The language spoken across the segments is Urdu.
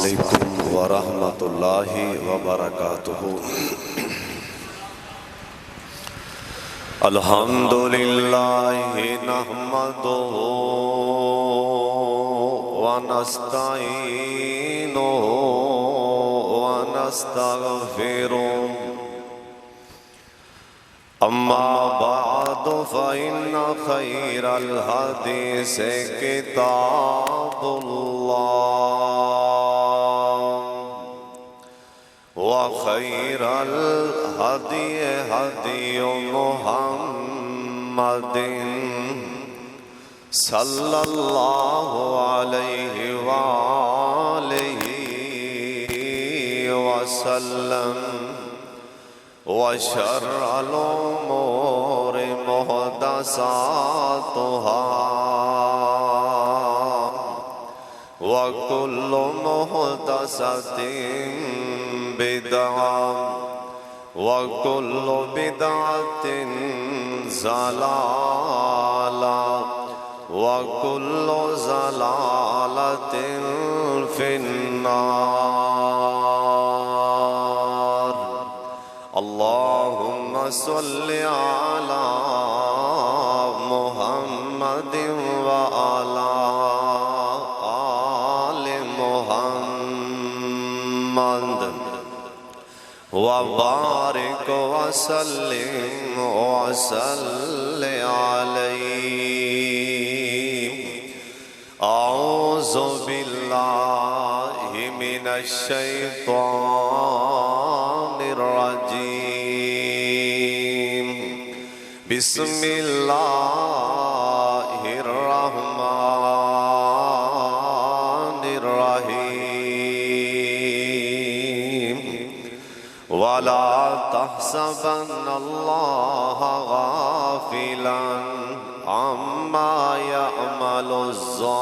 علیکم ورحمۃ اللہ وبرکاتہ۔ الحمدللہ نحمدہ ونستعینہ ونستغفرہ، اما بعد فإن خیر الحدیث کتاب اللہ وخیر الہدی ہدی محمد صلی اللہ علیہ وآلہ وسلم، وشر الامور محدثاتها وكل محدثة بدعة وكل بدعة ضلالة وكل ضلالة في النار۔ اللهم صل على محمد وعلى آل محمد وبارك وسلم وصل عليه۔ اعوذ باللہ من الشیطان الرجیم، بسم اللہ الرحمن الرحیم۔ ولا تحسبن اللہ غافلا عما يعمل الظالمون۔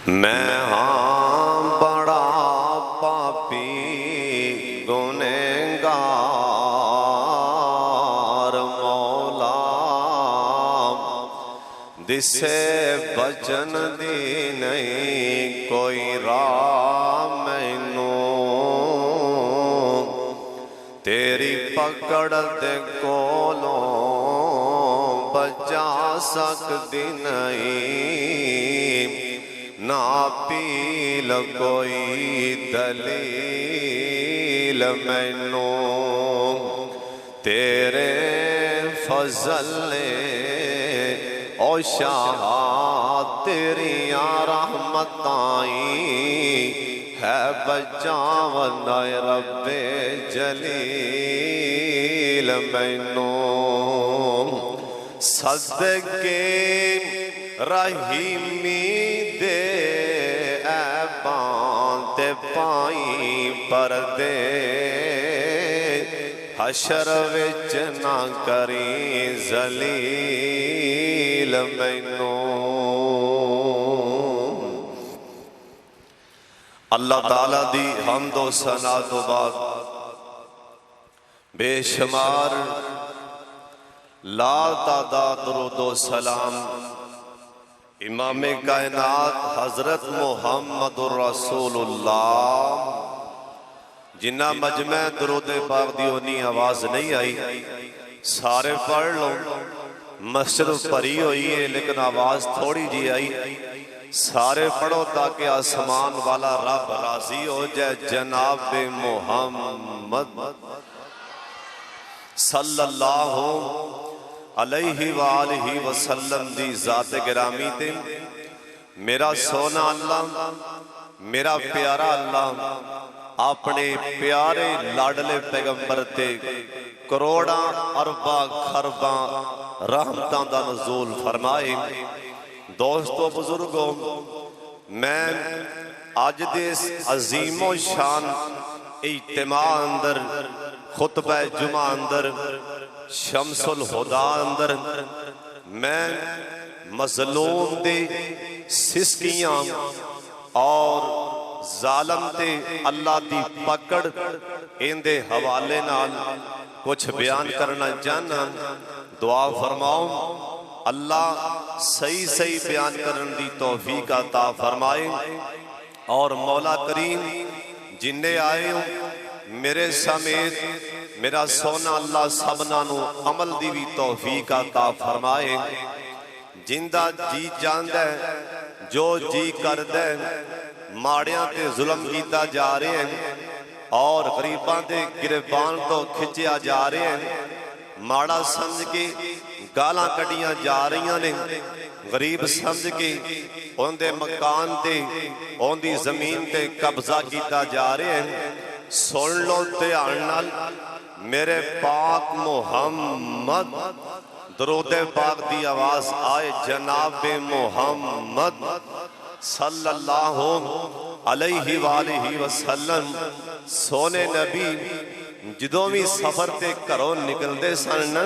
میں ہاں بڑا پاپی گنہگار مولا، جسے بچن دی نہیں کوئی راہ مینوں، تیری پکڑ دے کولوں بچا سکدی نہیں، نہ پیل کوئی دلیل مینوں، تیرے فضل او شاہ تیریاں رحمتائیں ہے بچاون اے رب جلیل مینوں، صدقے رحیمی دے عیباں تے پائیں پردے، حشر وچ نہ کریں ذلیل مینوں۔ اللہ تعالیٰ دی حمد و ثنا تو بعد بے شمار لا تعداد درود و سلام امام کائنات حضرت محمد الرسول اللہ، جنہ مجمع درود پاک دی ہونی آواز نہیں آئی، سارے پڑھ لو، مسجد بھری ہوئی ہے لیکن آواز تھوڑی جی آئی، سارے پڑھو تاکہ آسمان والا رب راضی ہو جائے۔ جناب محمد صلی اللہ علیہ وآلہ وسلم دی ذات گرامی تے میرا سونا اللہ، میرا پیارا اللہ اپنے پیارے لاڈلے پیغمبر تے کروڑاں ارباں خرباں رحمتاں دا نزول فرمائے۔ دوستو بزرگوں، میں آج دیس عظیم و شان اجتماع اندر، خطبہ جمعہ اندر، شمس الہدا اندر میں مظلوم دے سسکیاں اور ظالم تے اللہ دی پکڑ اندے حوالے نال کچھ بیان کرنا چاہنا، دعا فرماؤ اللہ صحیح صحیح بیان کرن دی توفیق عطا فرمائے، اور مولا کریم جننے آئے ہوں میرے سمیت میرا سونا اللہ سبنا نو عمل دی بھی توفیق عطا فرمائے۔ جندہ جی جاندہ ہے جو جی کردہ ہے، ماڑیاں تے ظلم کیتا جا رہے ہیں اور غریباں دے گریبان تو کھچیا جا رہے ہیں، ماڑا سمجھ کے گالاں کٹیاں جا رہیاں نے، غریب سمجھ کے ان دے مکان تے ان دی زمین تے قبضہ کیتا جا رہے ہیں۔ سن لو دھیان نال میرے پاک محمد، درود پاک دی آواز آئے جناب محمد صلی اللہ علیہ وآلہ وسلم۔ سونے نبی جدوں بھی سفر تے گھروں نکلدے سن،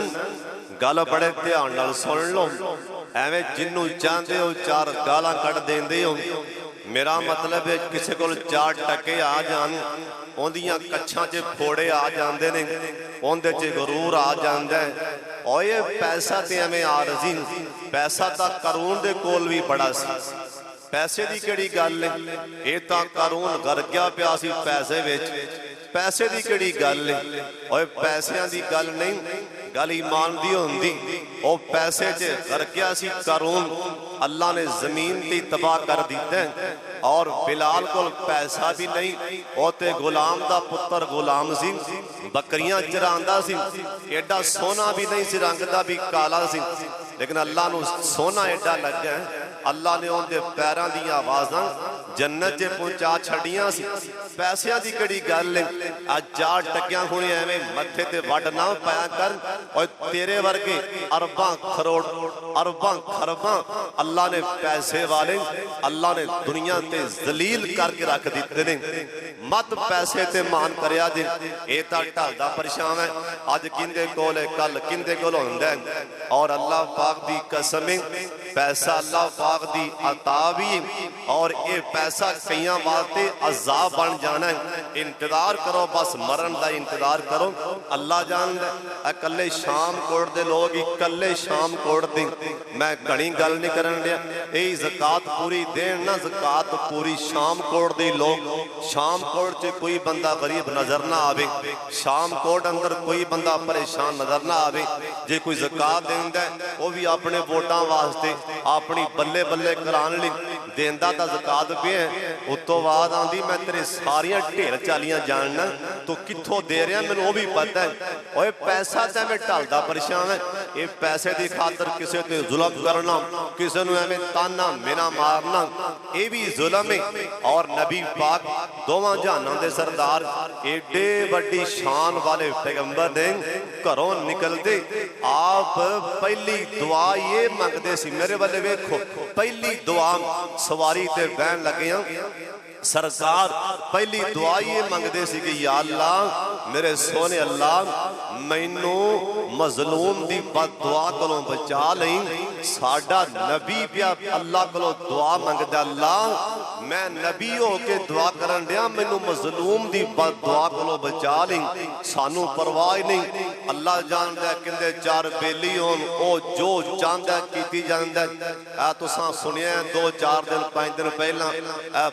گل بڑے دھیان نال سن لو، ایویں جنوں چاہندے ہو چار گالاں کٹ دیندے ہو، میرا مطلب ہے کسی کول چار ٹکے آ جان، اوندیاں کچھاں چے پھوڑے آ جاندے نے، اوندے چے غرور آ جاندا ہے، اور یہ پیسہ تے ہمیں عارضی، پیسہ تا قارون دے کول بھی بڑا سی، پیسے دی کیڑی گل ہے، اے تا قارون غر گیا پیا سی پیسے وچ، پیسے دی کیڑی گل ہے، اور پیسیاں دی گل نہیں، گل ایمان دی ہوندی، او پیسے چے غر گیا سی قارون، اللہ نے زمین تی تباہ کر دیتے ہیں، اور بلال کو پیسہ بھی نہیں، او تے غلام دا پتر غلام سی، بکریاں چراندہ سی، ایڈا سونا بھی نہیں سی، رنگ دا بھی کالا سی، لیکن اللہ نو سونا ایڈا لگ گیا ہے، اللہ نے ان دے پیران دی آوازاں جنت جے پہنچا چھڑیاں سی۔ پیسیاں دی کڑی گل لیں، آج چار ٹکیاں ہوئی ایویں متھے تے وڈ نہ پایا کر، اور تیرے ورگے ارباں کروڑ ارباں خرباں اللہ نے پیسے والے اللہ نے دنیا تے ذلیل کر کے رکھ دیتے نے۔ مت پیسے تے مان کریا جے، اے تا ٹھلدا پریشان ہے، آج کندے کول ہے کل کندے کول ہوندا ہے، اور اللہ پاک دی قسم پیسہ اللہ پاک دی عطا بھی، اور اے پیسہ کئیاں واسطے عذاب بن جانا ہے۔ انتظار کرو، بس مرن دا انتظار کرو، اللہ جان دے۔ اکلے شام کوڑ دے لوگ اکلے شام کوڑ دیں، میں گھڑی گل نہیں کرن دیا، اے زکاة پوری دین نا، زکاة پوری شام کوڑ دی لوگ، شام کوڑ چے کوئی بندہ غریب نظر نہ آوے، شام کوڑ اندر کوئی بندہ پریشان نظر نہ آوے، جے کوئی زکاة دین دے وہ بھی اپنے ووٹاں واسطے اپنی بلے بلے کران لی دیندہ تا زکاة پہ ہے، اتو وعد آندی میں تیرے ساریاں ڈھیر چالیاں جاننا، تو کتھو دے رہے ہیں میں وہ بھی پتہ ہے، اور پیسہ تے میں ٹالدہ پریشان ہے، یہ پیسے دی خاطر کسے تے ظلم کرنا، کسے نو ہمیں تانا مینا مارنا، یہ بھی ظلم ہے۔ اور نبی پاک دوواں جہاناں دے سردار ایڈے بڑی شان والے پیغمبر دیں، گھروں نکل دے، آپ پہلی دعا یہ مانگ دے سی، میرے والے ویکھو پہلی دعا سواری تے بین لگیاں، سرکار پہلی دعا یہ مانگ دے سی کہ یا اللہ میرے سونے اللہ مینو مظلوم دی بد دعا کلوں بچا لیں، ساڑھا نبی پیا اللہ کلوں دعا مانگ دے، اللہ میں نبی ہو کے دعا کرن دیا، مینو مظلوم دی بد دعا کلوں بچا لیں، سانو پرواہ نہیں، اللہ جان دے کندے چار بیلی ہون، او جو چاندہ کیتی جان دے، تو ساں سنیا ہے 2-4 دن 5 دن پہلا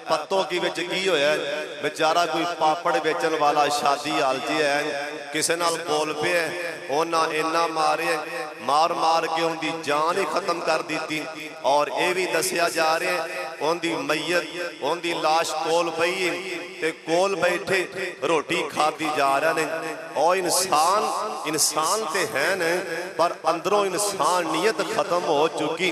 پتوں کی بچ کی ہویا ہے، بیچارہ کوئی پاپڑ بیچن والا شادی آلجی ہے، کسے نال بول پہ ہے، اونا اینا مارے مار مار کے ان دی جان ہی ختم کر دیتی، اور اے بھی دسیا جا رہے ہیں ان دی میت ان دی لاش کول پئی تے کول بیٹھے روٹی کھاتی جا رہے ہیں، اور انسان تے ہیں نے پر اندروں انسان نیت ختم ہو چکی،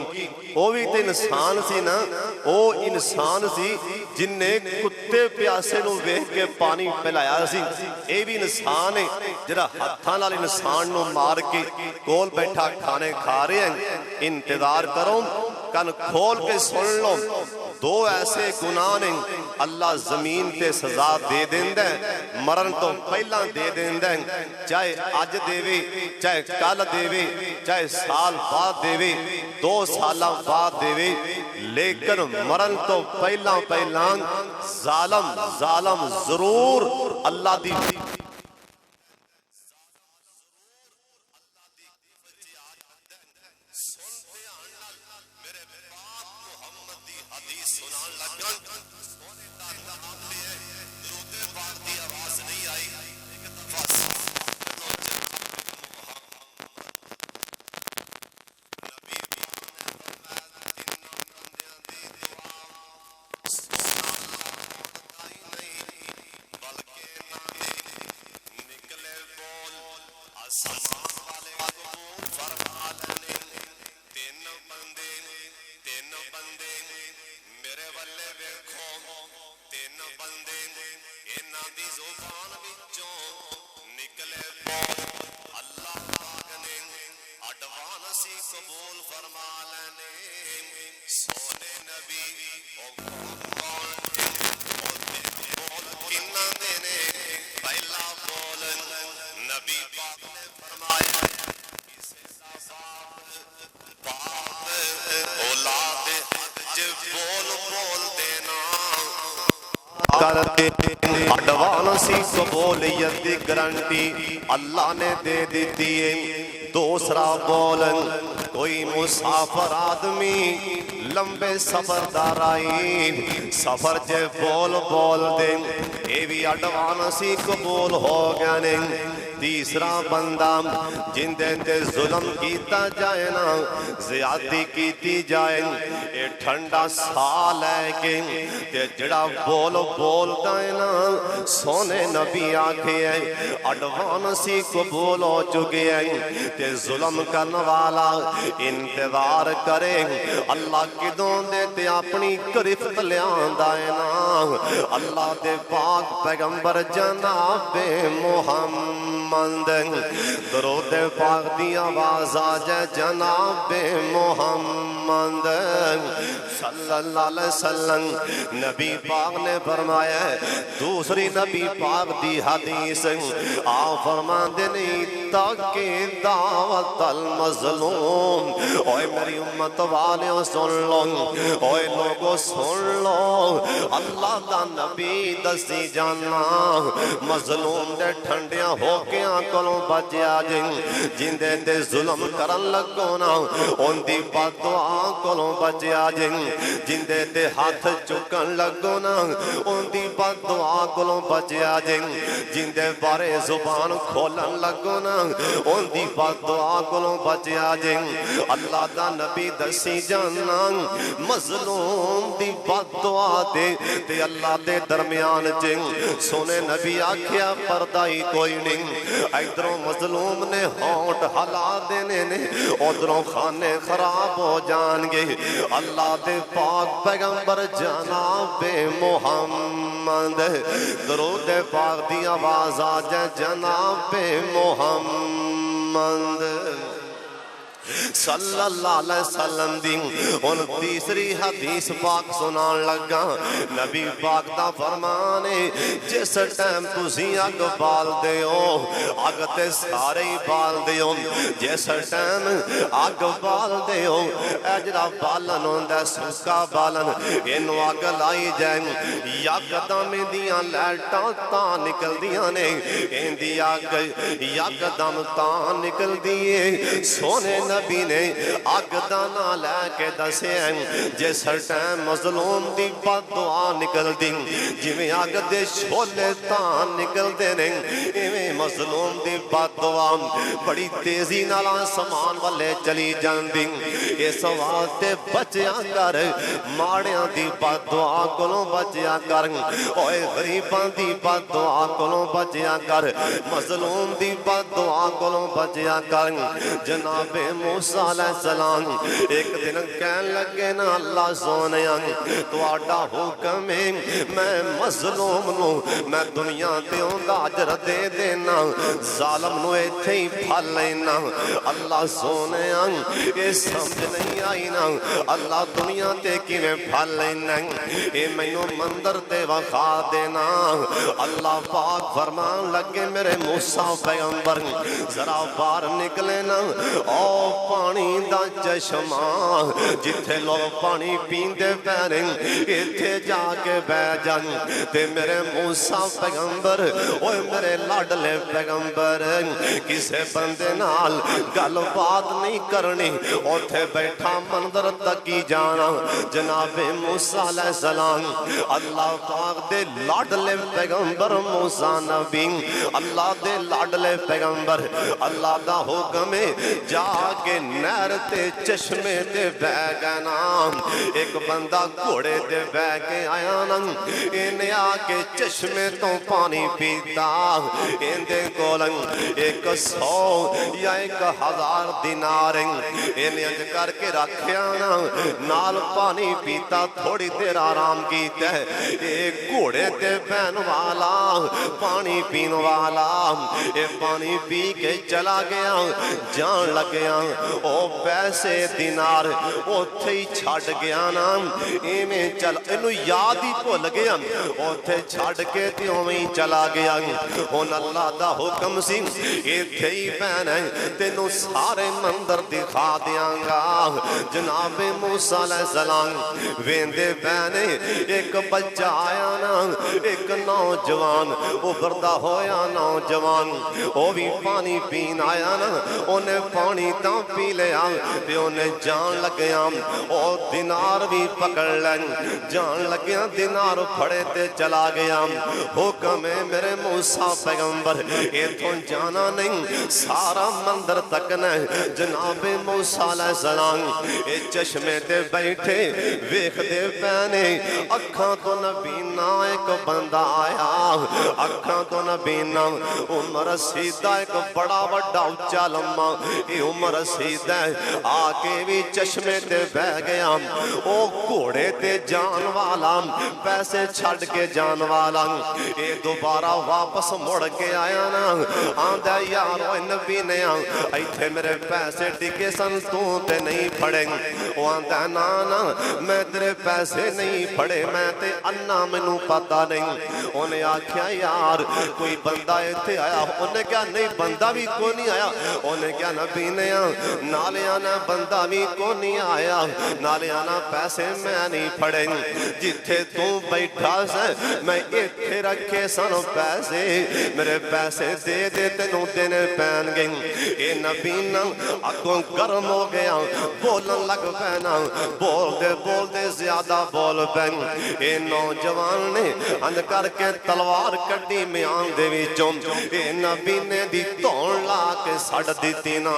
وہ بھی تے انسان سی نا، وہ انسان سی جن نے کتے پیاسے نو ویکھ کے پانی پلایا سی، اے بھی انسان ہے جڑا ہتھاں نال انسان نو مار کے کول بیٹھا کھانے کھا رہے ہیں۔ انتظار کرو، کن کھول کے سن لو، دو ایسے گناہ نے اللہ زمین تے سزا دے دیندہ ہے، مرن تو پہلا دے دیندہ ہے، چاہے آج دیوے چاہے کال دیوے چاہے سال بعد دیوے 2 سالہ بعد دیوے، لیکن مرن تو پہلا ظالم ضرور اللہ دی اڈوانسی قبولیت دی گارنٹی اللہ نے دے دیتی ہے۔ دوسرا بولن کوئی مسافر آدمی لمبے سفر دارائی سفر جے بول دیں اے بھی اڈوانسی قبول ہو گیا نہیں۔ تیسرا بندہ جندے تے ظلم کیتا جائے نا زیادتی کیتی جائے اے ٹھنڈا سال ہے کہ تے جڑا بول دائے نا سونے نبی آکھے ہے اڈوانسی قبول ہو چکے ہیں تے ظلم کرنے والا انتظار کرے اللہ کی دون دے تے اپنی کرفت لیان دائے نا۔ اللہ دے پاک پیغمبر جناب محمد درود پاک دی آواز آجائے جناب محمد صلی اللہ علیہ وسلم۔ نبی پاک نے فرمایا ہے دوسری نبی پاک دی حدیث آپ فرماندے نہیں تاکہ دعوت المظلوم اوے میری امت والے سن لو اوے لوگو سن لو اللہ دا نبی دسی جانا مظلوم دے ٹھنڈیاں ہو کے آنکھوں بچیا جن دے ظلم کرن لگو نا ان دی بد دعا کولوں بچیا جن دے ہاتھ چکن لگو نا ان دی بد دعا کولوں بچیا جن دے بارے زبان کھولن لگو نا ان دی بد دعا کولوں بچیا اللہ دا نبی دسی جانا مظلوم دی بد دعا دے تے اللہ دے درمیان سونے نبی آکھیا پردہ ہی کوئی نہیں ادھروں مظلوم نے ہونٹ ہلا دینے نے ادھروں خانے خراب ہو جان گے۔ اللہ دے پاک پیغمبر جناب محمد درود پاک دی آواز آجائے جناب محمد صلی اللہ علیہ وسلم دی ان تیسری حدیث پاک سنان لگا نبی پاک دا فرمانے جس ٹائم تسی اگ بال دیو اگ تے سارے ہی بال دیو جس ٹائم اگ بال دیو اجرا بالن ہوندہ سکا بالن انو اگ لائی جائیں یکدم دیاں لیٹاں تاں نکل دیاں نے ان دی اگ یکدم تاں نکل دیئے سونے نبی نے اگ دانا لے کے دسے ہیں جس ہر ٹائم مظلوم دی بد دعا نکل دی جویں اگ دے شولے تان نکل دے نہیں ایویں مظلوم دی بد دعا بڑی تیزی نالا سمان والے چلی جان دی اس واسطے بچیا کر ماڑیاں دی بد دعا کولوں بچیا کر اوے غریباں دی بد دعا کولوں بچیا کر مظلوم دی بد دعا کولوں بچیا کر۔ جناب موسیٰ علیہ السلام ایک دن کہن لگے نا اللہ سونیاں تو آڈا حکم ہے میں مظلوم نو میں دنیا دیوں دا عجر دے دینا ظالم نو ایتھے ہی پھل لینا اللہ سونیاں یہ سمجھ نہیں آئی نا اللہ دنیا تے کی میں پھل لینا اے مینوں مندر تے وخا دینا اللہ پاک فرمان لگے میرے موسیٰ پیغمبر ذرا باہر نکلے نا او پانی دا چشمہ جتھے لوگ پانی پیندے پینے اتھے جا کے بہ جان تے میرے موسیٰ پیغمبر اوے میرے لاڈلے پیغمبر کسے بندے نال گل بات نہیں کرنی اتھے بیٹھا منظر تکی جانا جناب موسیٰ علیہ السلام اللہ پاک دے لاڈلے پیغمبر موسیٰ نبی اللہ دے لاڈلے پیغمبر اللہ دا حکم جا کے نہر تے چشمے تے بہ گئے نام ایک بندہ گھوڑے تے بہ کے آیا نا انہیں آ کے چشمے تو پانی پیتا اندے کولن 100 یا 1000 دینار انہیں انج کر کے رکھیا نا نال پانی پیتا تھوڑی دیر آرام کیتا ہے ایک گھوڑے تے بہن والا پانی پین والا پانی پی کے چلا گیا جان لگیا او پیسے دینار اوتھے ہی چھڑ گیا نا ایویں چل اینو یاد ہی بھول گیا اوتھے چھڑ کے تے اوویں ہی چلا گیا ہن اللہ دا حکم سی ایتھے ہی پہنا تینوں سارے مندر دکھا دیاں گا جناب موسیٰ علیہ السلام ویندے پہنے ایک بچہ آیا نا ایک نوجوان ابھردا ہویا نوجوان وہ بھی پانی پین آیا نا انہیں پانی تاں پی لیا تے انہیں جان لگیا او دینار بھی پکڑ لیں جان لگیا دینار پھڑے تے چلا گیا حکم ہے میرے موسیٰ پیغمبر ایتھوں جانا نہیں سارا مندر تک نے جناب موسیٰ علیہ السلام چشمے تے بیٹھے ویکھ دے پہنے اکھاں تو نبینا ایک بندہ آیا اکھاں تو نبینا عمر سیدہ ایک بڑا بڑا اچھا لمحہ عمر سیدہ آکے بھی چشمے تے بہ گیا او گھوڑے تے جان والا پیسے چھڑ کے جان والا اے دوبارہ واپس مڑ کے آیا نا آندہ یارو نبی نے ایتھے میرے پیسے ٹکے سن تو تے نہیں پھڑیں وہ آندہ نانا میں تیرے پیسے نہیں پھڑے میں تے انہ منو پتا نہیں انہیں آکھیا یار کوئی بندہ ایتھے آیا انہیں کیا نہیں بندہ بھی کو نہیں آیا انہیں کیا نبی نے نالے آنا بندہ بھی کو نہیں آیا نالے آنا پیسے میں نہیں پھڑیں جتھے تو بیٹھا سے میں ایتھے رکھے سنو پیسے میرے پیسے دے دے تینوں دینے پہن گئیں اے نبی نا اکوں گرم ہو گیا بولن لگ پہنا بول دے زیادہ بول پہن اے نوجوان نے اند کر کے تلوار کٹی میں آن دے وچوں اے نبی نے دی تون لا کے سڑ دیتی نا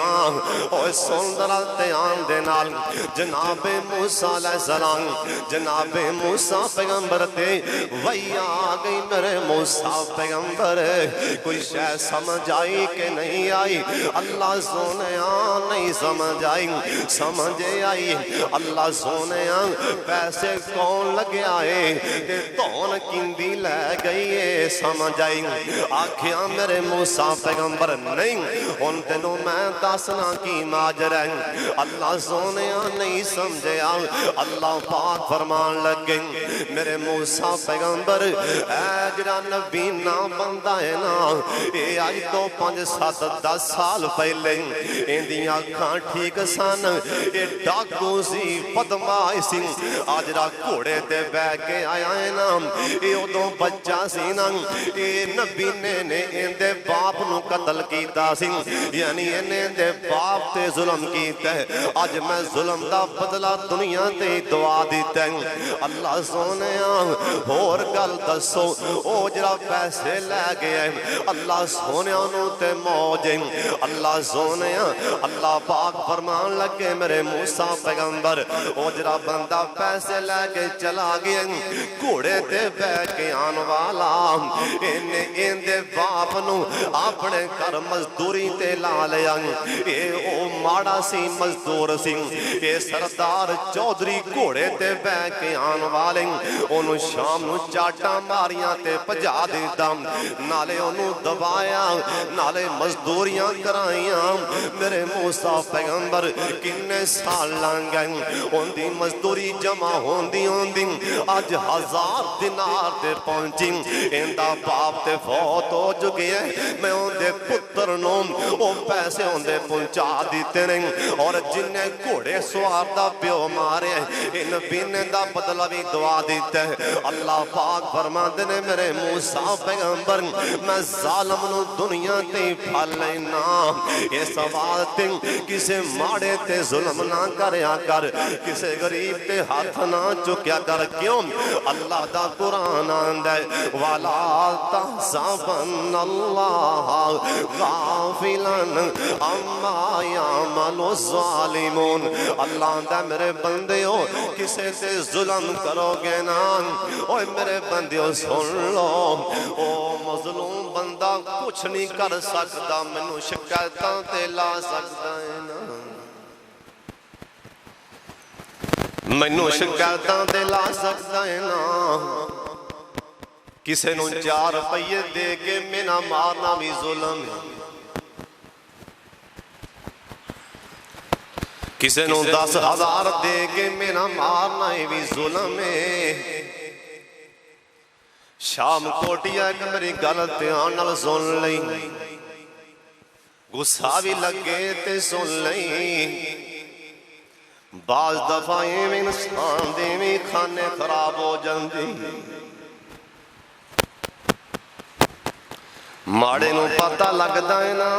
اوہ سندرہ تے آن دے نال جناب موسیٰ علیہ السلام جناب موسیٰ پیغمبر تے وہی آگئی میرے موسیٰ پیغمبر کوئی شے سمجھ آئی کہ نہیں آئی اللہ سونے نہیں سمجھ آئی سمجھے آئی اللہ سونے پیسے کون لگے آئے کہ تون کندی لے گئی سمجھ آئی آکھیاں میرے موسیٰ پیغمبر نہیں ان دنوں میں داسنا کی ماجر ہے اللہ سونے نہیں سمجھے اللہ پاک فرمان لگے میرے موسیٰ پیغمبر اے جڑا نبی نا بندہ ہے نا اے آج تو 5-7-10 سال پہلے اندیاں کھاں ٹھیک سان اے ڈاکو سی پدمائی سی آج را گھوڑے تے بہ کے آیا ہے نا اے ادوں بچہ سی نا اے نبی نے اندے باپ نو قتل کیتا سی یعنی اندے باپ تے ظلم کیتا ہے آج میں ظلم دا بدلہ دنیا تے دعا دیتا ہے اللہ سونے اور گل دسو او جرا پیسے لے گئے اللہ سونے انہوں تے موجیں اللہ سونے اللہ پاک فرمان لگے میرے موسیٰ پیغمبر او جرا بندہ پیسے لے کے چلا گئے گھوڑے تے بہ کے آن والا ان دے باپ نو اپنے گھر مزدوری تے لا لیا اے او ماڑا سی مزدور سی اے سردار چودھری گھوڑے تے بہ کے آن والے انہوں شام نو چاٹا ماریاں تے پجا دیتا نالے انہوں دبایا نالے مزدوریاں کرائیاں میرے موسیٰ پیغمبر کنے سال لنگ گئے ان دی مزدوری جمع ہوندی ہوندی اج 1000 دینار تے پہنچی ایندا باپ تے فوت ہو چکے ہیں میں ان دے پتر نوں او پیسے ان دے پہنچا دیتے نہیں اور جن نے گھوڑے سوار دا پیو مارے ان بینے دا بدلہ بھی دعا دیتے ہیں اللہ پاک فرماتے نے میرے موسیٰ پیغمبر میں ظالم نو دنیا تے پھل لینا یہ سوال تے کسے ماڑے تے ظلم نہ کریا کر کسے غریب تے ہاتھ نہ چکیا کر کیوں اللہ دا قرآن آندے وَلَا تَحْسَبَنَّ اللَّهَ غَافِلًا عَمَّا يَعْمَلُ الظَّالِمُونَ اللہ آندے میرے بندیو کسے تے ظلم کرو گے نا اوہ میرے بندیو سن لو او مظلوم بندہ کچھ نہیں کر سکتا منو شکایتاں تے لا سکتا ہے نا منو شکایتاں تے لا سکتا ہے نا کسے نو 4 روپیے دے کے مینا مارنا بھی ظلم ہے کسے نو 10,000 دے کے مینا مارنا بھی ظلم ہے شام کوٹیا ایک میری غلط آنال سن لئی غصہ بھی لگے تے سن لئی بعض دفعیں میں انسان دے میں کھانے خراب ہو جاندی ماڑے نو پتہ لگدا ہے نا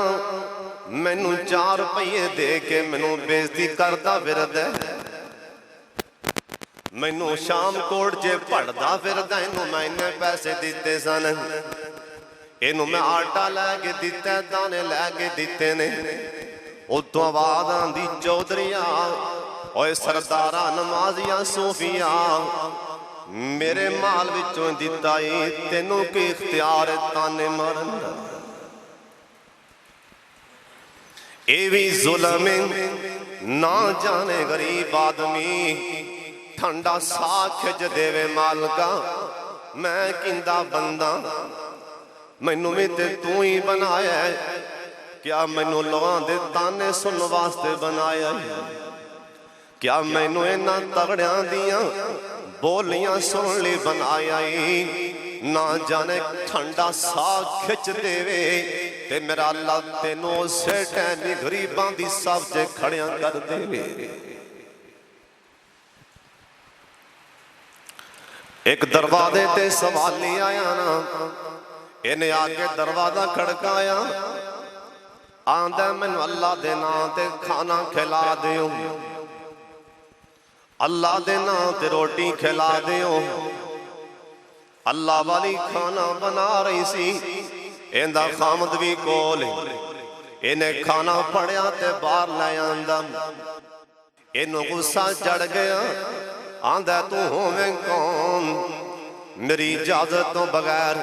مینوں 4 روپیے دے کے مینوں بےزتی کردا پھردا ہے مینوں شام کوٹ جے پڑھدا پھردا اینوں میں نے پیسے دیتے سن اینوں میں آٹا لے کے دیتا دانے لے کے دیتے نے اتوں آواز آندی چودھریاں اوے سرداراں نمازیاں صوفیاں میرے مال وچوں دیتا ہی تینوں کی اختیار تانے مرن اے بھی ظلم نہ جانے غریب آدمی ٹھنڈا سا کھج دیوے مال کا میں کندہ بندہ مینوں بھی تے تو ہی بنایا ہے کیا مینوں لوگاں دے تانے سن واسطے بنایا ہے کیا مینوں اینا تگڑیاں دیاں بولیاں سن لی بنایا ہی نہ جانے ٹھنڈا سا کھچ دے وے تے میرا اللہ تینوں سے ٹینی غریباں دی سب جے کھڑیاں کر دے وے ایک دروازے تے سوالی آیا نا انہیں آگے دروازہ کھڑکایا آندہ من اللہ دے نام تے کھانا کھلا دیوں اللہ دے نام تے روٹی کھلا دیوں اللہ والی کھانا بنا رہی سی ایندہ خامد بھی کولے انہیں کھانا پڑیا تے بار لے آندہ انہوں غصہ چڑھ گیا آندہ تو ہوئے کون میری اجازت تو بغیر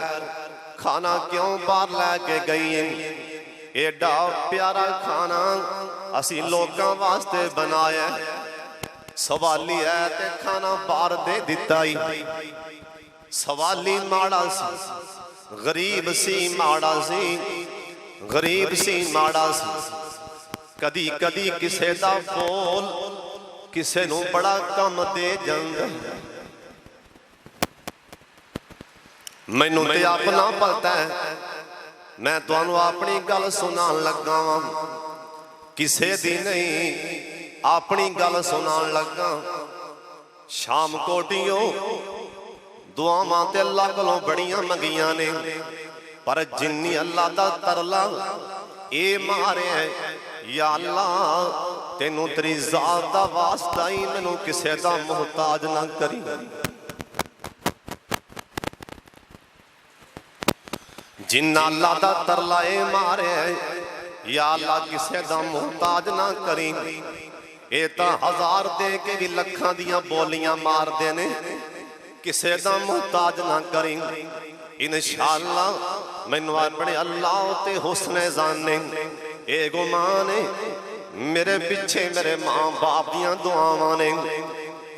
کھانا کیوں بار لے کے گئی ہیں ایڈا پیارا کھانا اسی لوگاں واسطے بنایا سوالی ہے تے کھانا بار دے دیتا ہی سوالی ماڑا سی غریب سی ماڑا سی غریب سی ماڑا سی کدی کدی کسے دا بول کسے نو بڑا کم دے جنگ مینوں تے اپنا پتا ہے میں تو انو اپنی گل سنان لگا ہوں کسے دی نہیں اپنی گل سنان لگا شام کوٹیوں دعا مانتے اللہ کلوں بڑیاں مگیاں نے پر جنی اللہ دا ترلا اے مارے ہیں یا اللہ تینوں تری ذات دا واسطہ ہی منوں کسے دا محتاج نہ کری جن اللہ دا ترلائے مارے یا اللہ کسے دا محتاج نہ کری اے تا 1000 دے کے بھی لکھاں دیاں بولیاں مار دینے کسے دا محتاج نہ کریں انشاءاللہ میں نوائے پڑے اللہ تے حسن زانے اے گمانے میرے پچھے میرے ماں باپ دیاں دعاوانے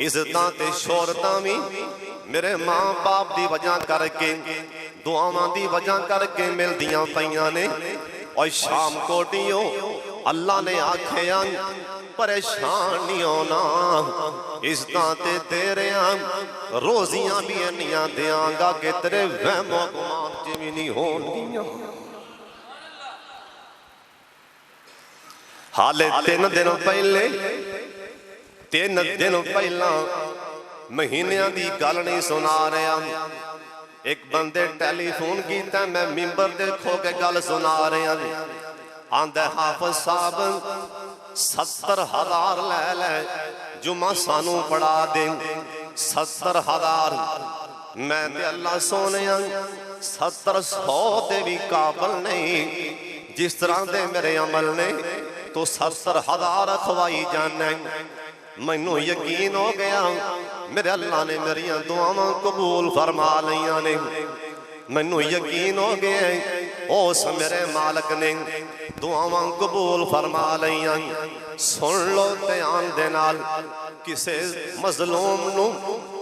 عزتاں تے شورتاں بھی میرے ماں باپ دی وجہ کر کے دعاواں دی وجہ کر کے مل دیاں پئیاں نے اور شام کوٹیوں اللہ نے آکھیاں پریشان نہیں ہونا، عزتاں تے تیریاں روزیاں بھی انیاں دیاں گا کہ تیرے وہم و گمان چ بھی نہیں ہون گیاں۔ حالے 3 دن پہلے 3 دن پہلا مہینیاں دی گل نہیں سنا رہا، ایک بندے ٹیلی فون کیتا میں ممبر دے کھو کے گل سنا رہا، آندے حافظ صاحب 70,000 لے لے جمعہ سانو پڑھا دیں، 70,000 میں تے اللہ سونیاں 70-100 دے بھی قابل نہیں، جس طرح دے میرے عمل نے تو 70,000 اخوائی جانے۔ مینوں یقین ہو گیا میرے اللہ نے میری دعاواں قبول فرما لیاں نے، مینوں یقین ہو گیا اس میرے مالک نے دعاواں قبول فرما لیاں۔ سن لو دھیان دے نال، کسے مظلوم نو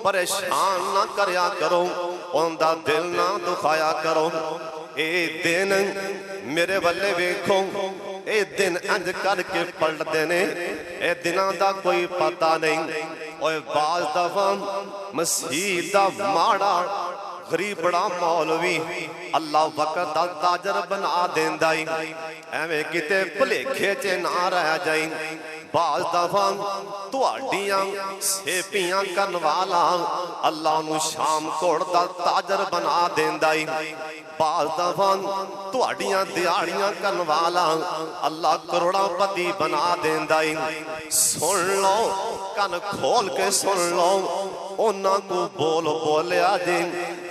پریشان نہ کریا کرو، اوندا دل نہ دکھایا کرو۔ اے دن میرے والے ویکھو، اے دن انج کر کے پلٹ دینے، اے دناں دا کوئی پتہ نہیں۔ اوے بعض دفعہ مسیح دا ماڑا غریب بڑا مولوی اللہ وقت دا تاجر بنا دیندائی، ایویں کتے بھلیکھے چ نہ رہ جائیں۔ بعض دفعہ تہاڈیاں سیپیاں کرن والا اللہ نو شام کوڑ دا تاجر بنا دیندا ہے، بعض دفعہ تہاڈیاں دیہاڑیاں کرن والا اللہ کروڑاں پتی بنا دیندا ہے۔ سن لو، کن کھول کے سن لو، انہاں کو بول بولیا جی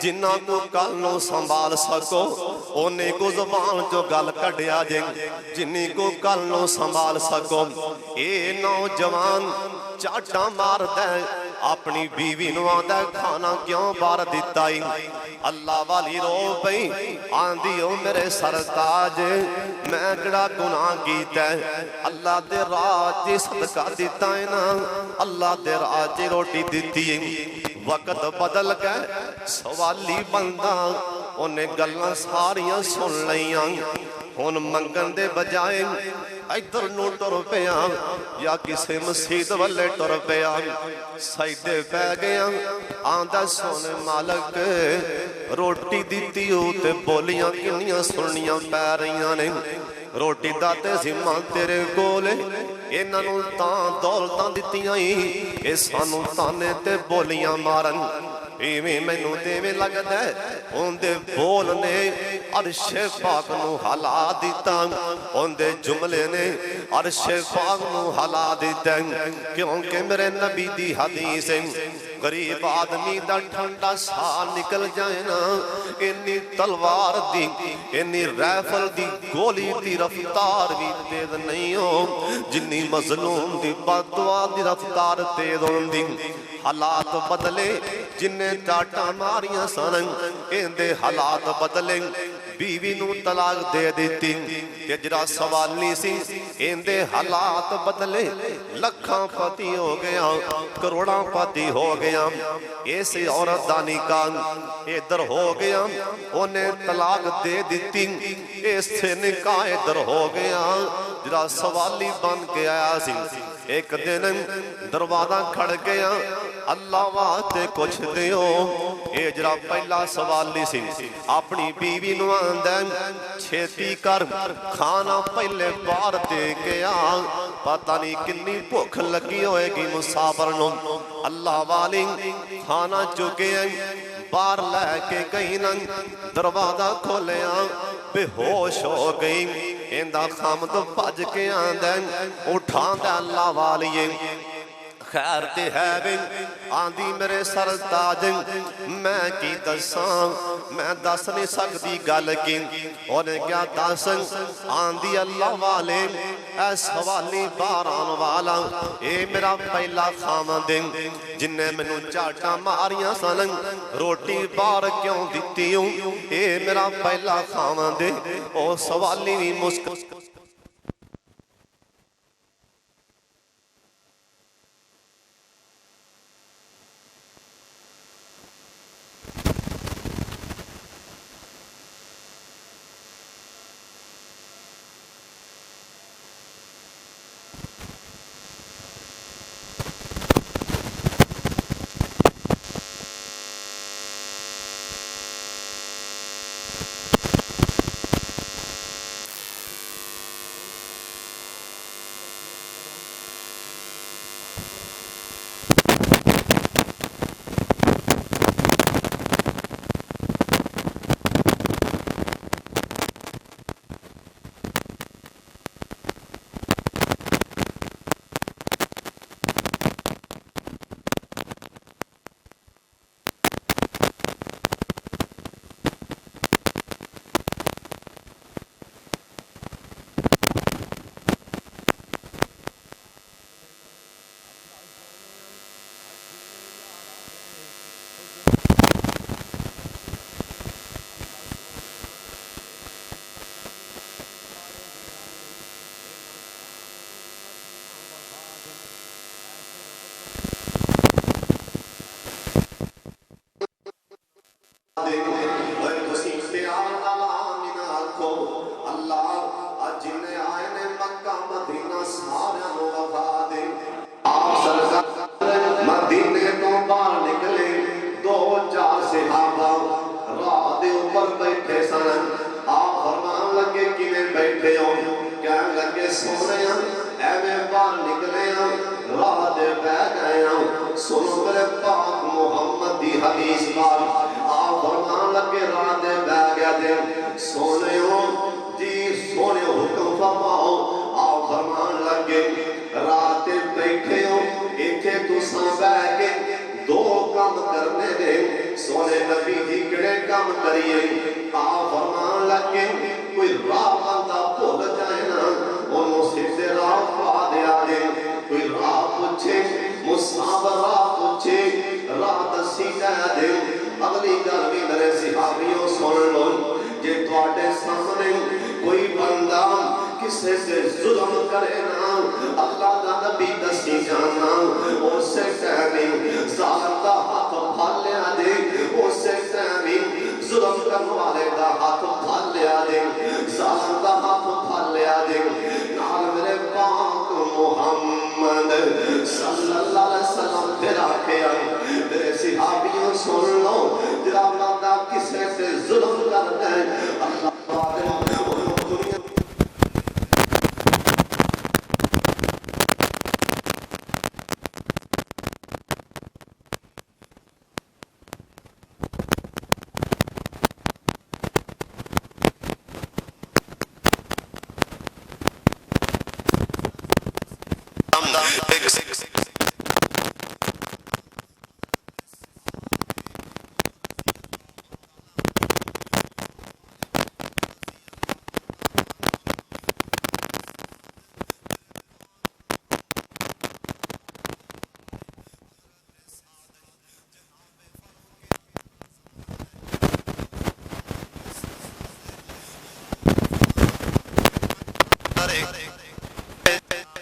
جنہاں کو کل نو سنبھال سکو، انہیں کو زبان جو گل کڈیا جی جنہیں کو کل نو سنبھال سکو۔ اے نوجوان چاٹا مار دے اپنی بیوی نو آدھے کھانا کیوں بار دیتا ہی، اللہ والی رو پئی آندھی ہو میرے سرتاج میں کڑا گناہ کیتا ہے، اللہ دے راج صدقہ دیتا ہے نا، اللہ دے راج روٹی دیتی ہے۔ وقت بدل گئے سوالی بندہ انہیں گلاں ساریاں سن لیاں، ہن منگن دے بجائے ادھر نو ٹر پیا یا کسے مسجد والے ٹر پیا، سجدے پہ گیا آندہ سونے مالک روٹی دیتی ہو تے بولیاں کنیاں سننیاں پہ رہیاں نے، روٹی داتے ذمہ تیرے کولے انہاں نوں تاں دولتاں دتیاں ہی، اے سانوں تانے تے بولیاں مارن۔ ایویں مینوں دیویں لگدا ہے اون دے بول نے عرش پاک نو ہلا دیتا، اون دے جملے نے عرش پاک نو ہلا دیتا، کیونکہ میرے نبی دی حدیث ہے غریب آدمی دا ٹھنڈا سا نکل جائے نا، انی تلوار دی انی ریفل دی گولی دی رفتار بھی تیز نہیں ہو جنی مظلوم دی بددعا دی رفتار تیز ہوندی۔ حالات بدلے جنہیں ٹاٹا ماریاں سنن اندے حالات بدلے، بیوی نو طلاق دے دیتی، جرا سوال نہیں سی اندے حالات بدلے، لکھاں پتی ہو گیا کروڑاں پتی ہو گیا، ایسے عورت دا نکاح ادھر ہو گیا انہیں طلاق دے دیتی، ایسے نکاح ادھر ہو گیا، جرا سوالی بن کے آیا سی۔ ایک دن دروازہ کھڑ گیا اللہ واسطے کچھ دیو، اے جرا پہلا سوالی سی اپنی بیوی نو آندے چھیتی کر کھانا پہلے بار دے گیا، پتہ نہیں کنی بھوک لگی ہوئے گی مسافر نو، اللہ والی کھانا چکے بار لے کے گئی نن، دروازہ کھولیا بے ہوش ہو گئی، اندہ خامد بھج کے آندے اٹھان دے اللہ والیے خیر تے ہے بن آندھی میرے سرتاج میں کی دساں میں دس نہیں سکتی گل کی، انہیں کیا دساں آندھی اللہ والے اے سوالی باران والا، اے میرا پہلا خامد جنہیں میں نو چاٹا ماریاں سنن روٹی بار کیوں دیتی ہوں، اے میرا پہلا خامد او سوالی بھی مسکر سونے ایویں باہر نکلے راہ دے بہ گئے سنو میرے پاک محمد دی حدیث بار آپ فرمان لگے راہ دے بہ گیا دے سونے جی سونے حکم فرماؤ آپ فرمان لگے رات بیٹھے ایتھے تساں بہ کے دو کام کرنے دے سونے نبی جی کڑے کام کریے آپ فرمان لگے کوئی راہ بندہ بھول جائے نا انہوں سیدھے راہ پا دیا دے کوئی راہ پوچھے مصحاب راہ پوچھے راہ دسی جائے دے اگلی گل بھی میرے صحابیوں سن لو جے تواڈے سامنے کوئی بندہ کسے سے ظلم کرے نا اللہ دا نبی دسی جانا اسے ٹائم ظالم دا ہاتھ پھال لیا دے اسے ٹائم ظلم کرنے والے دا ہاتھ پھال لیا دے ظالم دا ہاتھ پھال لیا دے نال میرے پاک محمد صلی اللہ علیہ وسلم تیرا کیا میرے صحابیوں سن لو جرا بندہ کسے سے ظلم کرتا ہے اللہ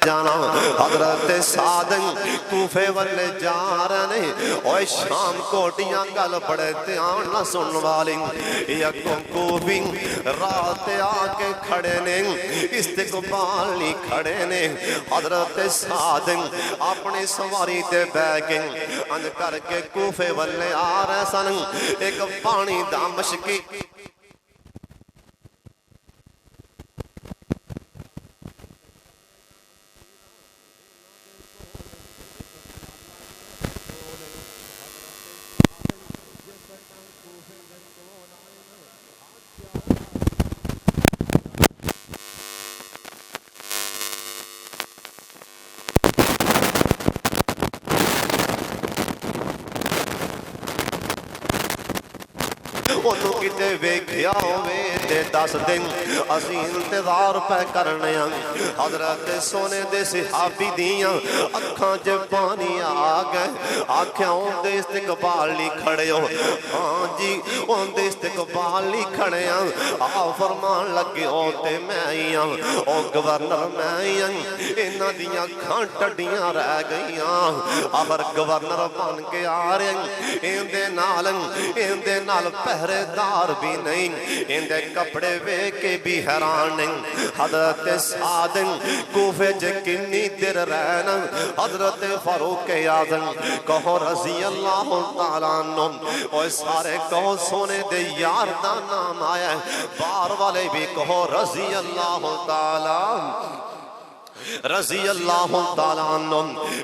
جانا حضرت سعد کوفے والے جا رہے اوے شام کوٹیاں گل بڑے دھیان نہ سن والی یکوں کوفی رات آ کے کھڑے نے استقبال نہیں کھڑے نے حضرت سعد اپنی سواری تے بہ کے انج کر کے کوفے والے آ رہے سن ایک پانی دا مشکی انہوں کتے ویکھیا ہوئے دے 10 دن اسی انتظار پہ کرنے حضرت سونے دے صحابی دیاں اکھاں جے پانی آ گئے آکھیاں ان دے استقبال لی کھڑے ہو ہاں جی ان دے استقبال لی کھڑے آ فرمان لگے ہوتے میں آئیاں او گورنر میں آئیاں انہ دیاں کھاں ٹڈیاں رہ گئیاں آخر گورنر بن کے آ رہے ان دے نال پہرے دار بھی نہیں اندے کپڑے وے کے بھی حیران نہیں حضرت سعد کوفے جے کنی دیر رہنا حضرت فاروق اعظم کہو رضی اللہ تعالیٰ عنہ اور سارے کہو سونے دے یار دا نام آیا ہے بار والے بھی کہو رضی اللہ تعالیٰ رضی اللہ تعالیٰ عنہ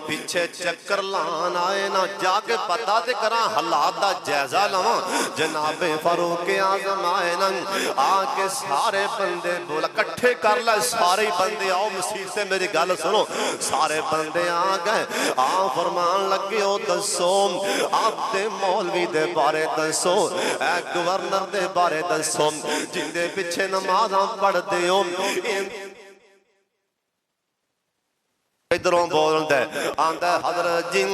پیچھے چکر لان آئے نا جا کے پتا دے کرا حالات دا جائزہ لواں جناب فاروق اعظم آئے نا آکے سارے بندے بولا کٹھے کر لائے سارے بندے آؤ مسیح سے میری گل سنو سارے بندے آگئے فرمان لگے ہو دسو آپ دے مولوی دے بارے دسو اے گورنر دے بارے دسو جن دے پچھے نمازاں پڑھ دے ہو ادھروں بول دے آندہ حضرت جن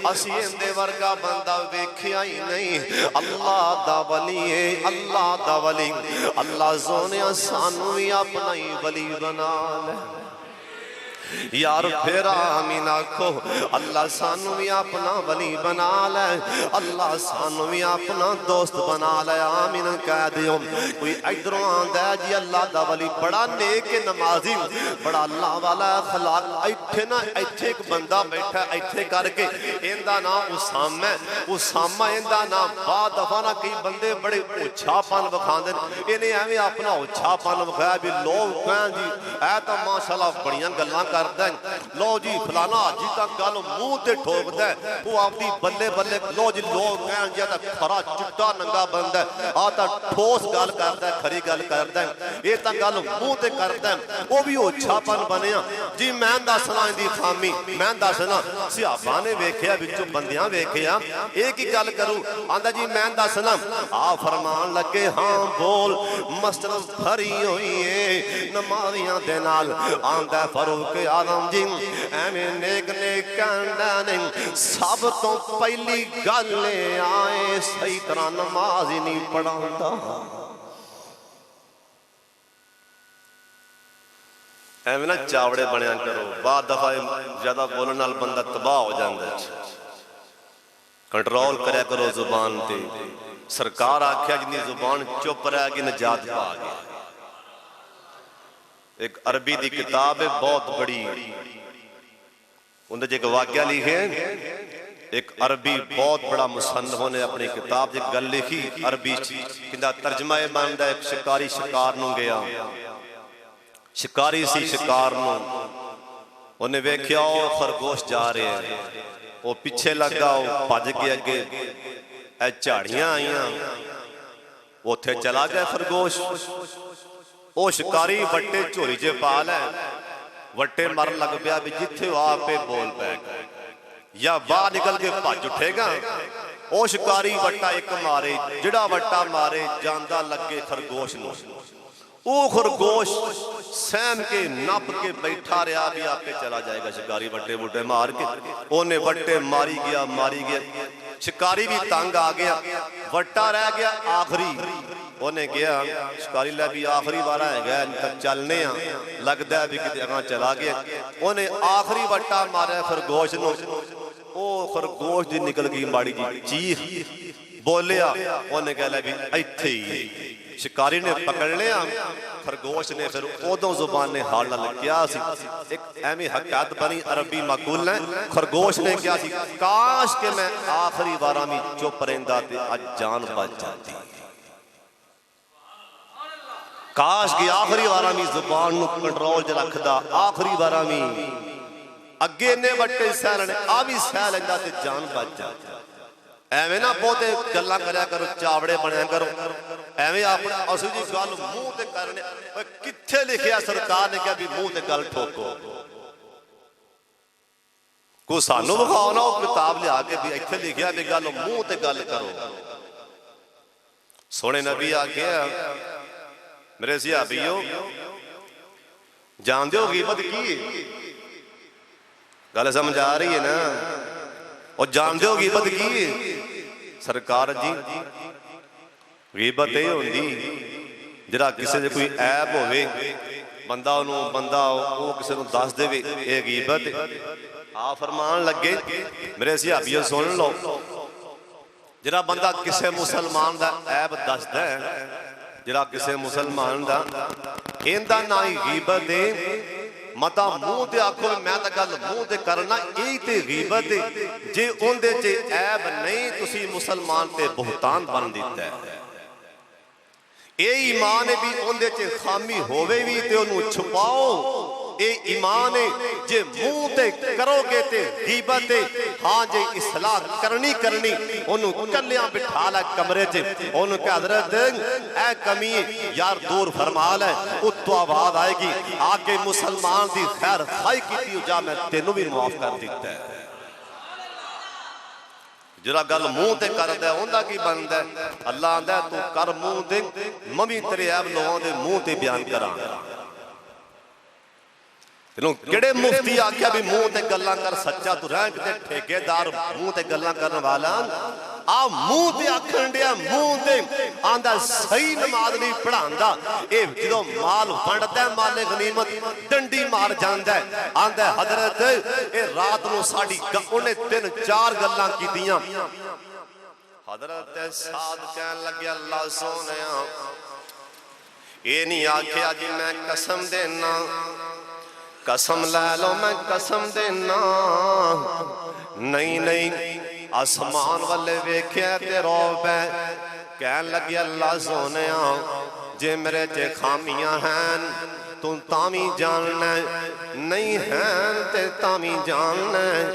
اسی اندے ورگا بندہ ویکھیا ہی نہیں اللہ دا ولی ہے اللہ دا ولی اللہ زونے سانوی اپنا ہی ولی بنا لے یار پھر آمین آکھو اللہ سانو بھی اپنا ولی بنا لے، اللہ سانو بھی اپنا دوست بنا لے، آمین کہہ دیو۔ کوئی ادھروں آندا ہے جی اللہ دا ولی بڑا نیک نمازی بڑا اللہ والا اخلاق، ایتھے نا ایتھے ایک بندہ بیٹھا ایتھے کر کے ایندا نام اسامہ ہے، اسامہ ایندا نام بعد دفعہ نا کئی بندے بڑے اچھا پن وکھاندے انہیں ایویں اپنا اچھا پن وکھایا بھی لوگ کہیں جی اے تو ماشاءاللہ بڑیاں گلاں کردا ہے، لو جی فلانا حاجی تک گل منہ تے ٹھوکدا ہے، وہ اپنی بلے بلے لو جی لوگ کہیں جی تے کھرا چٹا ننگا بندہ ہے، آ تا ٹھوس گل کردا ہے، کھری گل کردا ہے، یہ تا گل منہ تے کردا ہے، وہ بھی اچھا پن بنیا جی۔ میں دسنا دی خامی میں دسنا صحابہ نے ویکھیا وچوں بندیاں ویکھیا ایک ہی گل کروں آندا جی میں دسنا آ فرمان لگے ہاں بول مسجد بھری ہوئی ہے نمازیاں دے نال، آندا فاروق اعظم جی ایویں نیک نیک کہندا نہیں سب تو پہلی گل آئے صحیح طرح نماز ہی نہیں پڑھاندا۔ ایویں نا چاوڑے بنیا کرو، بعد دفعہ زیادہ بولن نال بندہ تباہ ہو جاندا ہے، کنٹرول کریا کرو زبان تے۔ سرکار آکھیا جنی زبان چپ رہ گئی نجات پا گیا۔ ایک عربی دی کتاب ہے بہت بڑی، اندر ایک واقعہ لکھے، ایک عربی بہت بڑا مصنف نے اپنی کتاب ایک گل لکھی عربی کہندا ترجمہ بندا ایک شکاری شکار نو گیا، شکاری سی شکار نو انہیں ویکھیا او خرگوش جا رہے ہیں، وہ پیچھے لگا وہ بھج کے اگے اے جھاڑیاں آئیاں وہ تھے چلا گیا خرگوش، او شکاری وٹے چوری جے پال ہے وٹے مر لگ پیا بھی جتھے وہ آپ پہ بول پہ گئے یا باہر نکل کے بھج اٹھے گا۔ او شکاری وٹا ایک مارے جڑا وٹا مارے جاندہ لگے خرگوش نو، او خرگوش سہم کے نپ کے بیٹھا رہا بھی آپ پہ چلا جائے گا، شکاری وٹے وٹے مار کے انہیں وٹے ماری گیا، شکاری بھی تنگ آ گیا، وٹا رہ گیا آخری انہیں گیا، شکاری لے بھی آخری وارا ہے گیا چلنے ہیں لگتا ہے بھی کتے اگاں چلا گیا، انہیں آخری وٹا مارا خرگوش نو، او خرگوش دی نکل گئی ماڑی جی چیخ بولیا، انہیں کہا لے بھی ایتھے ہی، شکاری نے پکڑ لیا، خرگوش نے پھر اودوں زبان نے حال نہ کیا سی، ایک ایمی حقیقت بنی عربی مقول ہے، خرگوش نے کیا سی کاش کہ میں آخری وارا میں چپ رہندا تے اج جان بچ جاتی، کاش کہ آخری وارا میں زبان نو کنٹرول ج رکھدا، آخری وارا میں اگے نے وٹے سہلنے آوی سہ لیندا تے جان بچ جاتی۔ ایویں نہ بہتے گلاں کریا کرو چاوڑے بنیا کرو، ایویں اپنا اصل جی گل منہ تے کرنے کتھے لکھیا سرکار نے کہا بھی منہ تے گل ٹھوکو، کو سانو بخاؤ نا کتاب لیا کے بھی ایتھے لکھیا بھی گل منہ تے گل کرو۔ سونے نبی آ گیا میرے صحابیو جان دیو غیبت کی گل سمجھ آ رہی ہے نا، اور جان دیو غیبت کی سرکار جی غیبت یہ ہوندی جڑا کسی دے کوئی عیب ہوئے بندہ وہ کسی نو دس دے اے غیبت آپ فرمان لگے میرے صحابیو سن لو، جڑا بندہ کسی مسلمان دا عیب دس دے جڑا کسی مسلمان دا ایندا نہ ہی غیبت ہے، متا منہ تے آکھو میں تا گل منہ تے کرنا یہی تے غیبت ہے، جے ان دے چے عیب نہیں تسی مسلمان تے بہتان بن دیتا ہے، اے ایمان ہے بھی ان دے چے خامی ہوئے بھی تے انہوں چھپاؤ، اے ایمان ہے جے منہ تے کرو گے تے غیبت ہے، ہاں جے اصلاح کرنی انہوں کلیاں بٹھا لے کمرے چے انہوں کہ حضرت اے کمی یار دور فرما لے اتو آواز آئے گی آکے مسلمان دی خیر خائی کی تیو جا میں تینوں بھی معاف کر دیتا ہے، جرا گل منہ تے کر دے ہوندہ کی بند ہے، اللہ آندہ ہے تو کر منہ تے ممی تیرے عیب لوگوں دے منہ تے بیان کران، کڑے مفتی آکھیا بھی منہ تے گلاں کر سچا تو رہنگ تے ٹھیکے دار منہ تے گلاں کرنے والا ਆ ਮੂੰਹ ਤੇ ਆਖਣ ਡਿਆ, ਮੂੰਹ ਤੇ ਆਂਦਾ ਸਹੀ ਨਮਾਜ਼ ਨਹੀਂ ਪੜਾਉਂਦਾ। ਇਹ ਜਦੋਂ ਮਾਲ ਵੰਡਦਾ ਮਾਲੇ ਗਨੀਮਤ ਡੰਡੀ ਮਾਰ ਜਾਂਦਾ ਹੈ। ਆਂਦਾ ਹਜ਼ਰਤ ਇਹ ਰਾਤ ਨੂੰ ਸਾਡੀ ਉਹਨੇ 3-4 ਗੱਲਾਂ ਕੀਤੀਆਂ। حضرت سعد کہنے لگے اللہ سونیا یہ نہیں آکھیا جی میں قسم دینا، قسم لے لو میں قسم دینا، نہیں نہیں آسمان والے ویکھیا تے روب ہے۔ کہنے لگے اللہ سونیا جے میرے چے خامیاں ہیں تو تامی جاننا ہے، نہیں ہیں تے تامی جاننا ہے۔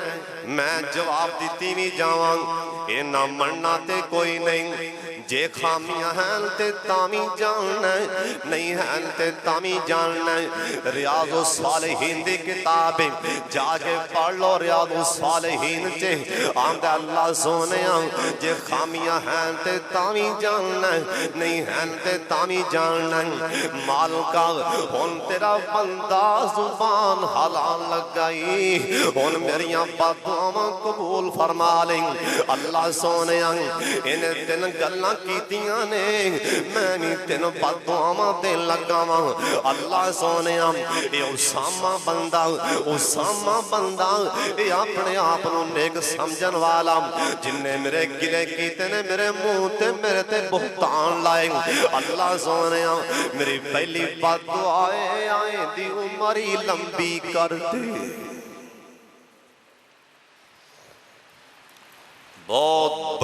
میں جواب دیتی بھی جاواں اے نہ مننا تے کوئی نہیں، جے خامیاں ہیں تے تامی جاننا ہے، نہیں ہیں تے تامی جاننا ہے۔ ریاض الصالحین دی کتابیں جا کے پڑھ لو، ریاض الصالحین چے آمدہ اللہ سونیاں جے خامیاں ہیں تے تامی جاننا ہے، نہیں ہیں تے تامی جاننا ہے۔ مال کا ہون تیرا بندہ زبان حلال لگائی، ہون میریاں باتوں قبول فرما لیں۔ اللہ سونیاں انہیں 3 گلاں کیتیاں نے میں بھی 3 بددعاواں دے لگا واں۔ اللہ سونیاں اے اسامہ بندہ اے اپنے آپ نو نیک سمجھن والا، جن نے میرے گلے کیتے نے میرے منہ تے میرے تے بہتان لائے۔ اللہ سونیاں میری پہلی بددعائے آئیں دی عمری لمبی کر دے۔ بہت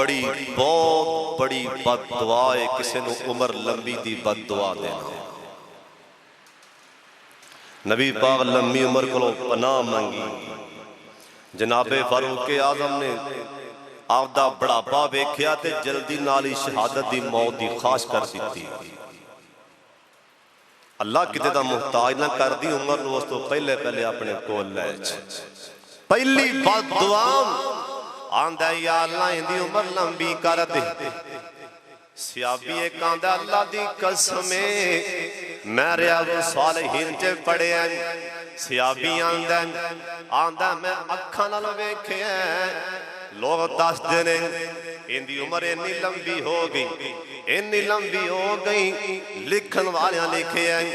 بڑی بد دعا ہے کسی نو عمر لمبی دی بد دعا دینا۔ نبی پاک لمبی عمر کو پناہ مانگی، جناب فاروق اعظم نے آپ دا بڑھاپا ویکھیا تے جلدی نالی شہادت دی موت دی خواہش کر دیتی۔ اللہ کتے دا محتاج نہ کر دی عمر نو اس تو پہلے اپنے کول لے پہلی بد دعا آندہ یا اللہ اندھی عمر لمبی کر دے۔ سیابی ایک آندہ اللہ دی قسمیں میں ریاض الصالحین چے پڑے ہیں۔ سیابی آندہ میں اکھاں نال ویکھے ہیں، لوگ دس دینے اندھی عمر انی لمبی ہو گئی، لکھن والیاں لکھے ہیں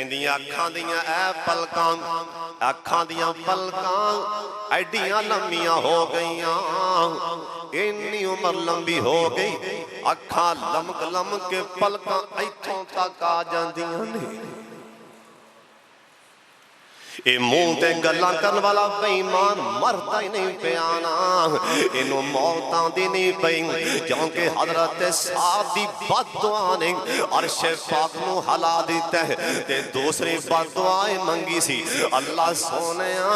اندھی اکھاں دیاں اے پلکاں ایڈیاں لمبیاں ہو گئیاں، انی عمر لمبی ہو گئی، اکھاں لمک کے پلکاں ایتھوں تک آ جاندیاں نے۔ اے منہ تے گلاں کرن والا بے ایمان مرتا ہی نہیں پہ آنا، انہوں موتاں دی نہیں پئیں، کیونکہ حضرت سعد دی بد دعا نے عرش پاک نو ہلا دیتا ہے۔ تے دوسری بد دعائیں منگی سی، اللہ سونیاں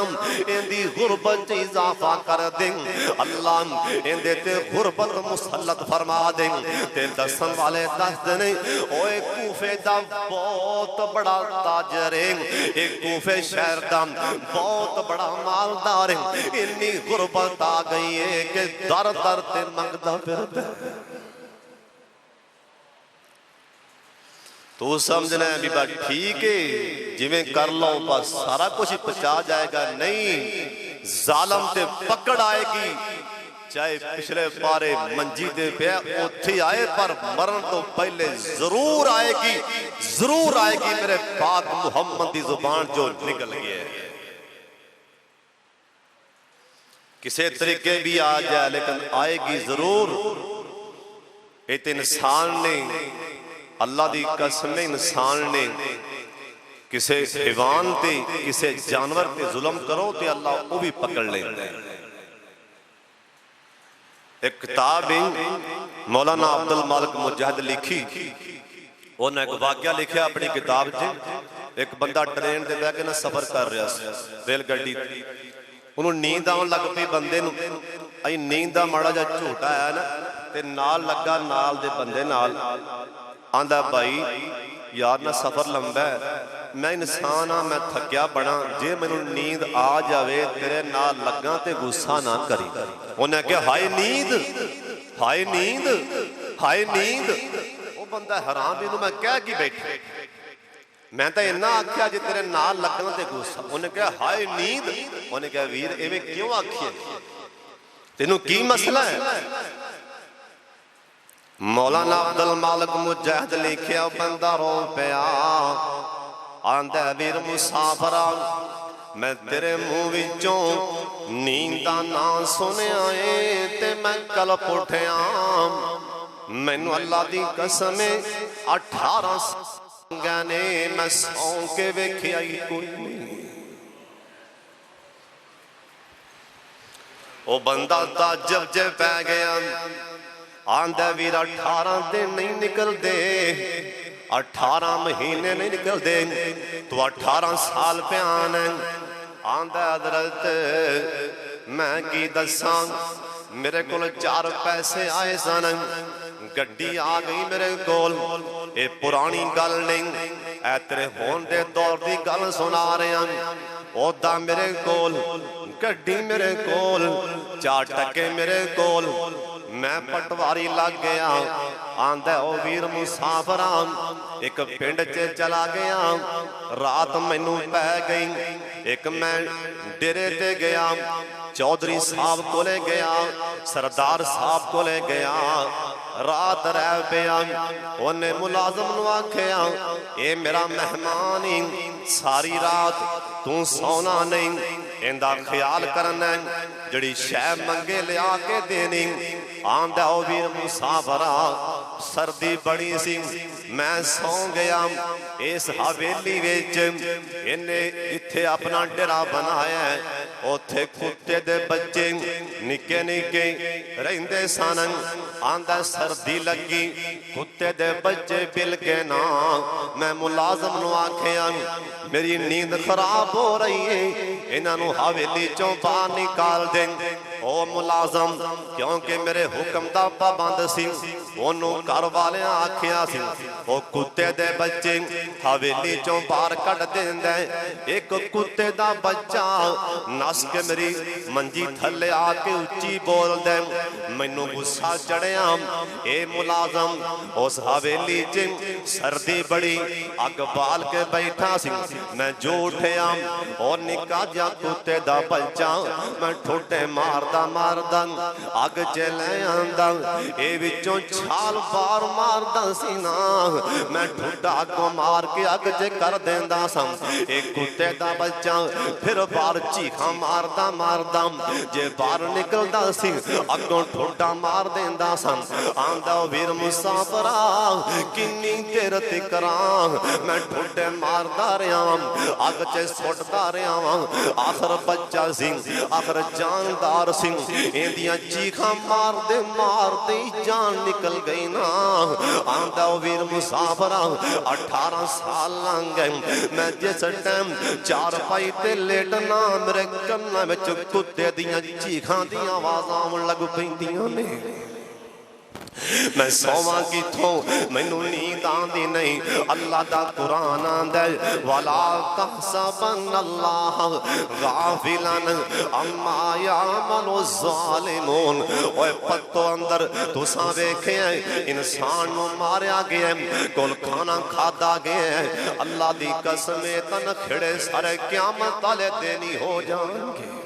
اندھی غربت اضافہ کر دیں، اللہ اندھے تے غربت مسلط فرما دیں۔ تے دسن والے دس دنے اوے کوفے دا بہت بڑا تاجر ہے، ایک کوفے شہر بہت بڑا مالدار ہے، انی غربت آ گئی ہے کہ در تے منگدا پھردا ہے۔ تو سمجھنا ہے بھی بات ٹھیک ہے جویں کر لو بس سارا کچھ پچا جائے گا، نہیں ظالم تے پکڑ آئے گی، چاہے پچھلے پارے منجی دے پہ اتھی آئے پر مرن تو پہلے ضرور آئے گی میرے پاک محمد دی زبان جو نکل گئے۔ کسی طریقے بھی آ جائے لیکن آئے گی ضرور۔ ایت انسان نے اللہ دی قسم انسان نے کسی حیوان تے کسی جانور تے ظلم کرو تے اللہ وہ بھی پکڑ لیتے ہیں۔ ایک کتاب مولانا عبد المالک مجاہد لکھی، انہوں نے ایک واقعہ لکھا اپنی کتاب جے۔ ایک بندہ ٹرین دے بیٹھ کے نہ سفر کر رہا سی ریل گاڑی، انہوں نیند آن لگ پئی بندے نو، ائی نیند دا ماڑا جا جھوٹا ہے نا تے نال لگا نال دے بندے نال، آندا بھائی یار نہ سفر لمبا ہے، میں انسان ہاں میں تھکیا بڑا، جے میں نیند آ جاوے تیرے نال لگاں تے غصہ نہ کری۔ انہوں نے کہا ہائے نیند، وہ بندہ حرام بھی میں کہہ کی بیٹھے، میں تو انہا آکھیا جے تیرے نال لگاں تے غصہ۔ انہوں نے کہا ہائے نیند، انہوں نے کہا ویر ایویں کیوں آکھیا، تینوں کی مسئلہ ہے؟ مولانا عبدل مالک مجاہد لکھیا بندہ رو پیا آندہ ویر مسافرہ میں تیرے منہ وچوں نیندہ نہ سنے آئے تے میں کلپ اٹھیا مینوں اللہ دی قسمیں 18 گانے میں سو کے ویکھیا ہی کوئی نہیں او بندہ تعجب جے پہ گیا آندہ ویر 18 دن نہیں نکل دے 18 مہینے نہیں نکل دے تو 18 سال پہ آنے آندہ حضرت میں کی دساں میرے کول 4 پیسے آئے سن گڈی آ گئی میرے کول اے پرانی گل نہیں اے تیرے ہون دے دور دی گل سنا رہے ہیں اودا میرے کول گڈی میرے کول 4 ٹکے میرے کول میں پٹواری لگ گیا آندہ او ویر مسافران ایک پنڈ چلا گیا رات مینوں پہ گئی ایک میں ڈیرے تے گیا چودھری صاحب کو لے گیا سردار صاحب کو لے گیا رات رہ پیا انہیں ملازم نو آکھیا اے میرا مہمانی ساری رات تو سونا نہیں اندہ خیال کرنا جڑی شے منگے لے آکے دینی آندہ او ویر مسافرہ سردی بڑی سی میں سو گیا اس حویلی ویچ انہیں اتھے اپنا ڈیرا بنایا ہے اوتھے کتے دے بچے نکے نکے رہندے سانن آندہ سردی لگی کتے دے بچے بل کے نا میں ملازم نو آکھیا میری نیند خراب ہو رہی ہے انہاں نو حویلی چوں باہر نکال دیں او ملازم کیونکہ میرے حکم دا پابند سی انہوں گھر والے آکھیا سی او کتے دے بچے حویلی چوں باہر کٹ دیں دے ایک کتے دا بچہ نس کے میری منجی تھلے آکے اچھی بول دے مینوں غصہ چڑھیا اے ملازم اس حویلی چیں سردی بڑی اگ بال کے بیٹھا سی میں جو اٹھیا اور نکا جا کتے دا بچہ میں ٹھوٹے ماردہ اگ چلے آندہ اے وچوں چھال بار ماردہ سینا میں ٹھوٹا کو مار کے اگ چے کر دیندہ سم ایک کتے دا بچہ پھر بار چیخا ماردہ جے بار نکل دا سی اگوں ٹھوٹا مار دیندہ سم آندہ ویر مسافرہ کنی دیر تکران میں ٹھوٹے ماردہ رہا اگ چے سوٹتا رہا آخر بچہ سی آخر جاندار سی ایندیاں چیخا مار دے جان نکل گئی نا آندہ ویر مسافرہ 18 سال لانگ گئے میں جس ٹائم 4 پائی تے لیٹنا میرے کرنا میں کتے دیاں چیخاں دیاں آوازاں لگ پیندیاں نے میں سوما کی تھوں میں نیند آندی نہیں اللہ دا قرآن آندے وَلَا تَحْسَبَنَّ اللَّهَ غَافِلًا عَمَّا يَعْمَلُ الظَّالِمُونَ اوے پتو اندر تو ساں دیکھے ہیں انسان نو ماریا گئے کول کھانا کھادا گئے اللہ دی قسمیں تن کھڑے سارے قیامت والے دینی ہو جائیں گے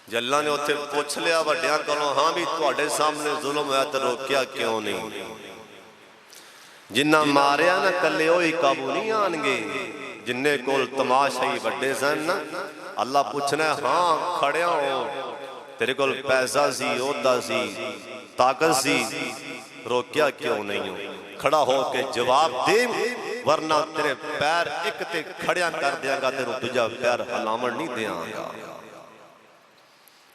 جے اللہ نے اتھے پوچھ لیا وڈیاں کلو ہاں بھی تواڈے سامنے ظلم ہے تے روکیا کیوں نہیں جنہ ماریا نہ کلے ہوئی قابو نہیں آن گے جننے کول تماشائی وڈے سن اللہ پوچھنا ہے ہاں کھڑے ہو تیرے کول پیسہ سی عہدہ سی طاقت سی روکیا کیوں نہیں ہو کھڑا ہو کے جواب دے ورنہ تیرے پیر ایک تے کھڑیاں کر دیا گا تیرے تجھا پیر حلامر نہیں دیا گا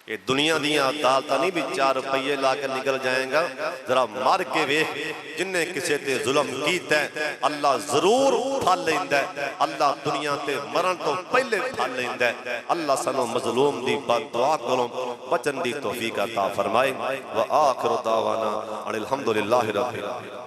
یہ دنیا دیاں عدالتہ نہیں بھی 4 روپیے لا کے نکل جائیں گا ذرا مار کے ویکھ جنہیں کسے تے ظلم کیتا ہے اللہ ضرور پھل لیندہ ہے اللہ دنیا تے مرن تو پہلے پھل لیندہ ہے اللہ سنو مظلوم دی بات دعا کروں بچن دی توفیق عطا فرمائے وآخر دعوانا ان الحمدللہ رب العالمین